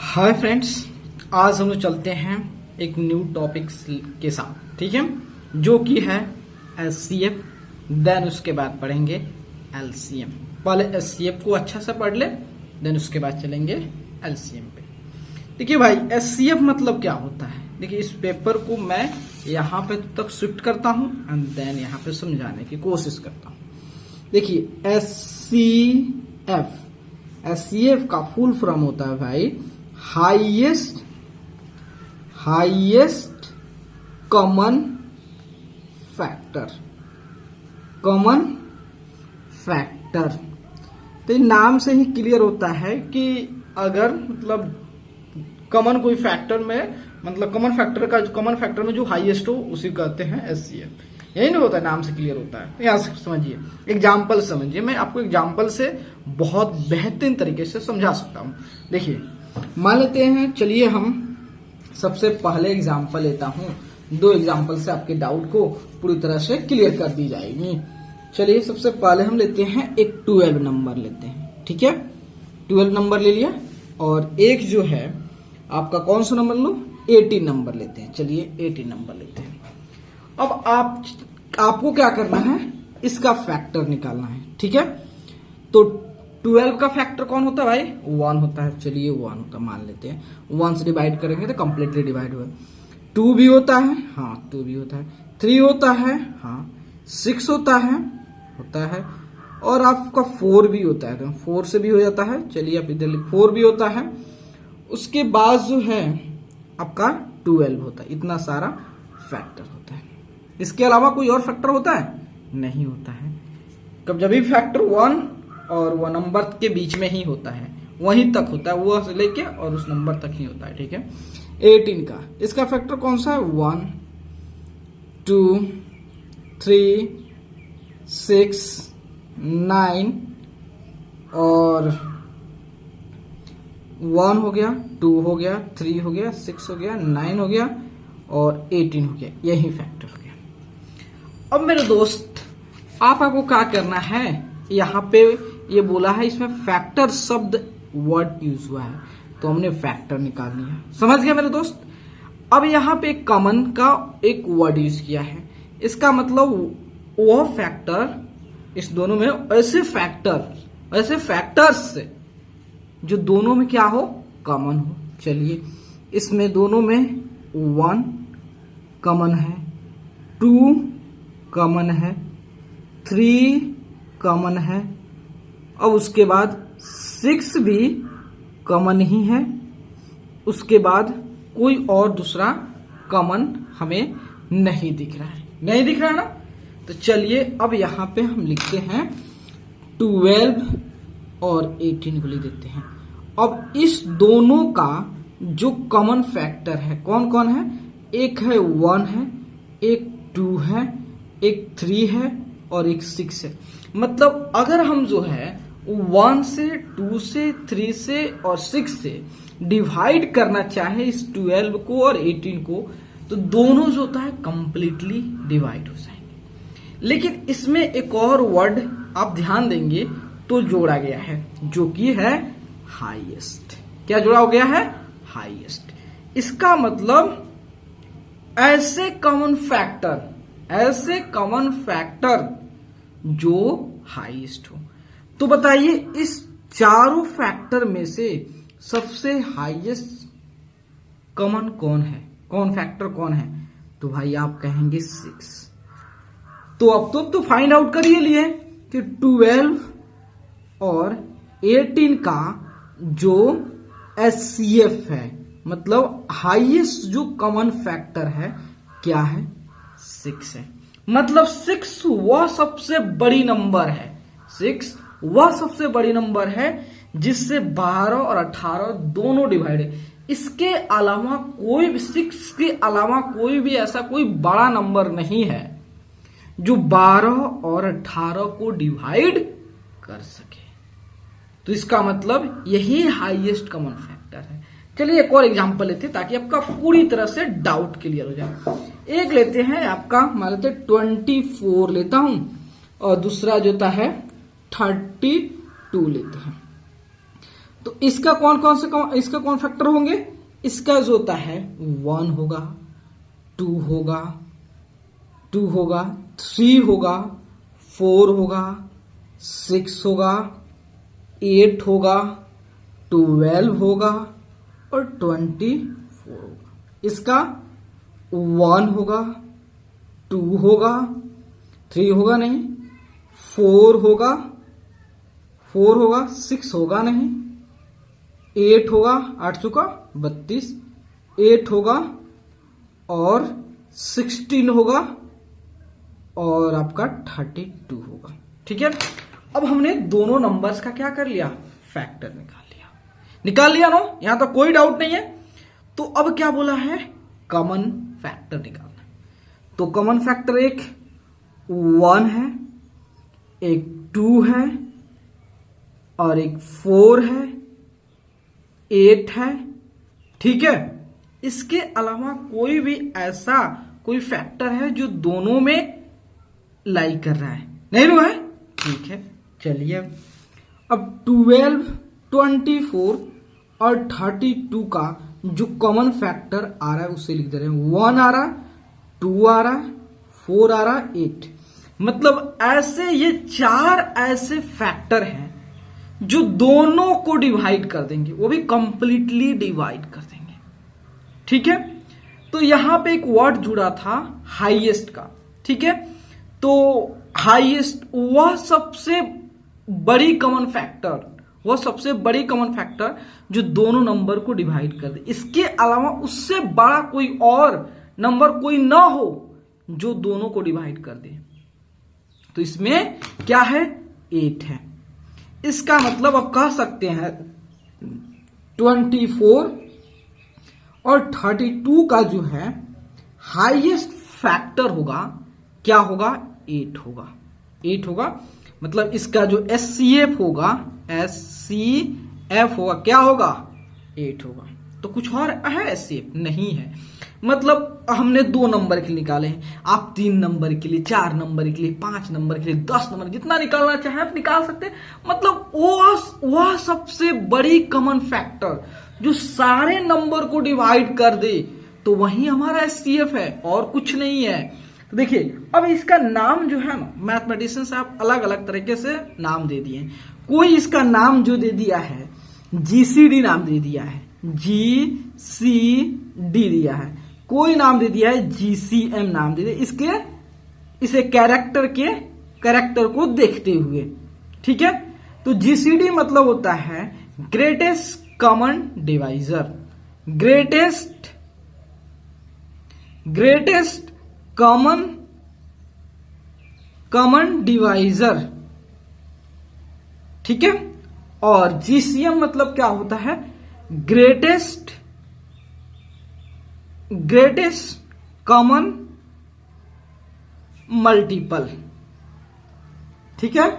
Hi friends, आज हम लोग चलते हैं एक न्यू टॉपिक्स के साथ, ठीक है, जो कि है एचसीएफ। देन उसके बाद पढ़ेंगे एलसीएम। पहले एचसीएफ को अच्छा से पढ़ ले, देन उसके बाद चलेंगे एलसीएम पे। देखिए भाई, एचसीएफ मतलब क्या होता है। देखिए, इस पेपर को मैं यहाँ पे तक शिफ्ट करता हूँ एंड देन यहाँ पे समझाने की कोशिश करता हूँ। देखिए, एचसीएफ का फुल फॉर्म होता है भाई हाईएस्ट कॉमन फैक्टर। तो नाम से ही क्लियर होता है कि अगर मतलब कॉमन कोई फैक्टर में, मतलब कॉमन फैक्टर में जो हाईएस्ट हो उसी कहते हैं एचसीएफ। यही नहीं होता है, नाम से क्लियर होता है। यहाँ से समझिए, एग्जाम्पल समझिए। मैं आपको एग्जाम्पल से बहुत बेहतरीन तरीके से समझा सकता हूँ। देखिए, मान लेते हैं, चलिए हम सबसे पहले एग्जाम्पल लेता हूँ। 2 एग्जाम्पल से आपके डाउट को पूरी तरह से क्लियर कर दी जाएगी। चलिए, सबसे पहले हम लेते हैं एक 12 नंबर लेते हैं, ठीक है। 12 नंबर ले लिया, और एक जो है आपका कौन सा नंबर लो, 18 नंबर लेते हैं। चलिए 18 नंबर लेते हैं। अब आपको क्या करना है, इसका फैक्टर निकालना है, ठीक है। तो 12 का फैक्टर कौन होता है भाई, 1 होता है। चलिए 1 होता है, मान लेते हैं। 1 से डिवाइड करेंगे तो कंप्लीटली डिवाइड हुआ। 2 भी होता है, हाँ 2 भी होता है। 3 होता है, हाँ 6 होता है, और आपका 4 भी होता है, तो 4 से भी हो जाता है। चलिए आप इधर 4 भी होता है। उसके बाद जो है आपका 12 होता है। इतना सारा फैक्टर होता है। इसके अलावा कोई और फैक्टर होता है? नहीं होता है। कब जब भी फैक्टर 1 और वो नंबर के बीच में ही होता है, वहीं तक होता है, वो से लेके और उस नंबर तक ही होता है, ठीक है। 18 का इसका फैक्टर कौन सा है, 1 2 3 6 9 और 1 हो गया, 2 हो गया, 3 हो गया, 6 हो गया, 9 हो गया और 18 हो गया। यही फैक्टर हो गया। अब मेरे दोस्त, आपको क्या करना है, यहाँ पे ये बोला है इसमें फैक्टर शब्द वर्ड यूज हुआ है, तो हमने फैक्टर निकाल लिया। समझ गया मेरे दोस्त। अब यहाँ पे कॉमन का एक वर्ड यूज किया है। इसका मतलब वह फैक्टर, इस दोनों में ऐसे फैक्टर्स जो दोनों में क्या हो, कॉमन हो। चलिए, इसमें दोनों में 1 कॉमन है, 2 कॉमन है, 3 कॉमन है, और उसके बाद 6 भी कॉमन ही है। उसके बाद कोई और दूसरा कॉमन हमें नहीं दिख रहा है, ना। तो चलिए अब यहाँ पे हम लिखते हैं 12 और 18 को लिख देते हैं। अब इस दोनों का जो कॉमन फैक्टर है, कौन कौन है, एक है 1 है, एक 2 है, एक 3 है और एक 6 है। मतलब अगर हम जो है 1 से, 2 से, 3 से और 6 से डिवाइड करना चाहे इस 12 को और 18 को, तो दोनों जो होता है कंप्लीटली डिवाइड हो जाएंगे। लेकिन इसमें एक और वर्ड आप ध्यान देंगे तो जोड़ा गया है, जो कि है हाईएस्ट। क्या जोड़ा हो गया है, हाईएस्ट। इसका मतलब ऐसे कॉमन फैक्टर जो हाईएस्ट हो। तो बताइए, इस चारों फैक्टर में से सबसे हाईएस्ट कॉमन फैक्टर कौन है? तो भाई आप कहेंगे 6। तो अब तो फाइंड आउट कर लिए कि 12 और 18 का जो एचसीएफ है, मतलब हाईएस्ट जो कॉमन फैक्टर है, क्या है, 6 है। मतलब 6 वह सबसे बड़ी नंबर है। 6 वह सबसे बड़ी नंबर है जिससे 12 और 18 दोनों डिवाइड है। इसके अलावा 6 के अलावा कोई भी ऐसा कोई बड़ा नंबर नहीं है जो 12 और 18 को डिवाइड कर सके। तो इसका मतलब यही हाईएस्ट कॉमन फैक्टर है। चलिए एक और एग्जांपल लेते हैं ताकि आपका पूरी तरह से डाउट क्लियर हो जाए। एक लेते हैं आपका, मान लेते 24 लेता हूं, और दूसरा जो होता है 32 लेते हैं। तो इसका कौन फैक्टर होंगे? इसका जो होता है 1 होगा, 2 होगा, 3 होगा, 4 होगा, 6 होगा, 8 होगा, 12 होगा और 24 होगा। इसका 1 होगा, 2 होगा, 3 होगा नहीं, 4 होगा, 6 होगा नहीं, 8 होगा, 8 चुका 32, 8 होगा और 16 होगा और आपका 32 होगा। ठीक है, अब हमने दोनों नंबर्स का क्या कर लिया? फैक्टर निकाल लिया ना, यहां तो कोई डाउट नहीं है। तो अब क्या बोला है? कॉमन फैक्टर निकालना। तो कॉमन फैक्टर एक 1 है, एक 2 है और एक 4 है, 8 है। ठीक है, इसके अलावा कोई भी ऐसा कोई फैक्टर है जो दोनों में लाई कर रहा है? नहीं हुआ है। ठीक है, चलिए अब 12, 24 और 32 का जो कॉमन फैक्टर आ रहा है उससे लिख दे रहे हैं। 1 आ रहा, 2 आ रहा, 4 आ रहा, 8। मतलब ऐसे ये 4 ऐसे फैक्टर हैं जो दोनों को डिवाइड कर देंगे, वो भी कंप्लीटली डिवाइड कर देंगे। ठीक है, तो यहां पे एक वर्ड जुड़ा था हाईएस्ट का। ठीक है, तो हाईएस्ट वह सबसे बड़ी कॉमन फैक्टर जो दोनों नंबर को डिवाइड कर दे। इसके अलावा उससे बड़ा कोई और नंबर कोई ना हो जो दोनों को डिवाइड कर दे। तो इसमें क्या है? 8 है। इसका मतलब आप कह सकते हैं 24 और 32 का जो है हाईएस्ट फैक्टर होगा, क्या होगा? 8 होगा। 8 होगा, मतलब इसका जो SCF होगा, क्या होगा? 8 होगा। तो कुछ और है SCF? नहीं है। मतलब हमने 2 नंबर के लिए निकाले हैं, आप 3 नंबर के लिए, 4 नंबर के लिए, 5 नंबर के लिए, 10 नंबर, जितना निकालना चाहे आप निकाल सकते हैं। मतलब वह सबसे बड़ी कॉमन फैक्टर जो सारे नंबर को डिवाइड कर दे, तो वही हमारा SCF है और कुछ नहीं है। तो देखिए, अब इसका नाम जो है ना, मैथमेटिशियन साहब अलग अलग तरीके से नाम दे दिए। कोई इसका नाम जो दे दिया है GCD नाम दे दिया है, GCD दिया है। कोई नाम दे दिया है GCM नाम दे दिया, इसे कैरेक्टर को देखते हुए। ठीक है, तो GCD मतलब होता है greatest common divisor, greatest common divisor. ठीक है, और GCM मतलब क्या होता है? Greatest common multiple. ठीक है,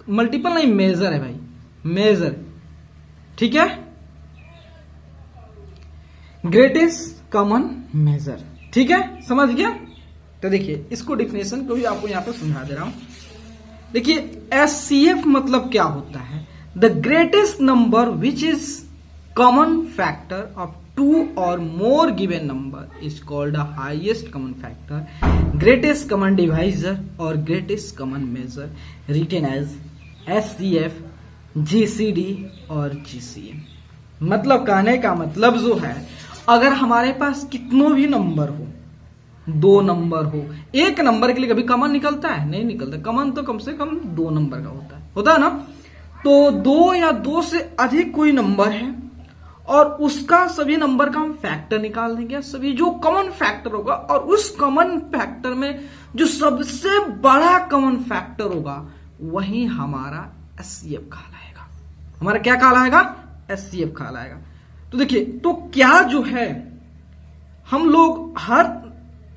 मल्टीपल नहीं, मेजर है भाई, मेजर। ठीक है, ग्रेटेस्ट कॉमन मेजर। ठीक है, समझ गया? तो देखिए, इसको डिफिनेशन को भी आपको यहां पर समझा दे रहा हूं। देखिए, SCF मतलब क्या होता है? The greatest number which is common factor of 2 or more given number is called the highest common factor, greatest common divisor or greatest common measure, written as SCF, GCD और GCM। मतलब कहने का मतलब जो है, अगर हमारे पास कितनों भी नंबर हो, 2 नंबर हो, एक नंबर के लिए कभी कॉमन निकलता है? नहीं निकलता। कॉमन तो कम से कम 2 नंबर का होता है ना। तो 2 या 2 से अधिक कोई नंबर है और उसका सभी नंबर का हम फैक्टर निकाल देंगे, सभी जो कॉमन फैक्टर होगा, और उस कॉमन फैक्टर में जो सबसे बड़ा कॉमन फैक्टर होगा वही हमारा SCF कहलाएगा। हमारा क्या कहलाएगा? SCF कहलाएगा। तो देखिए, तो क्या जो है, हम लोग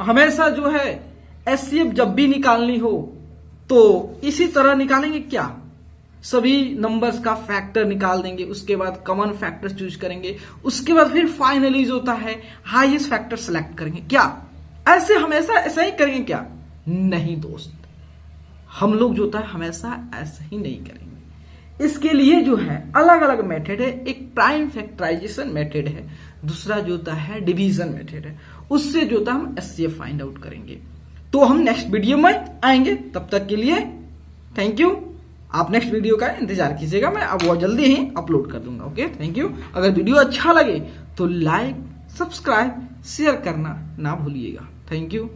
हमेशा जो है SCF जब भी निकालनी हो तो इसी तरह निकालेंगे क्या? सभी नंबर्स का फैक्टर निकाल देंगे, उसके बाद कॉमन फैक्टर चूज करेंगे, उसके बाद फिर फाइनली जो होता है हाईएस्ट फैक्टर सेलेक्ट करेंगे। क्या ऐसे हमेशा ऐसा ही करेंगे क्या? नहीं दोस्त, हम लोग जो होता है हमेशा ऐसा ही नहीं करेंगे। इसके लिए जो है अलग अलग मेथड है। एक प्राइम फैक्टराइजेशन मेथड है, दूसरा जो होता है डिवीजन मेथड है। उससे जो होता है हम एचसीएफ फाइंड आउट करेंगे। तो हम नेक्स्ट वीडियो में आएंगे, तब तक के लिए थैंक यू। आप नेक्स्ट वीडियो का इंतजार कीजिएगा, मैं अब वो जल्दी ही अपलोड कर दूंगा। Okay, thank you. अगर वीडियो अच्छा लगे तो लाइक, सब्सक्राइब, शेयर करना ना भूलिएगा। Thank you.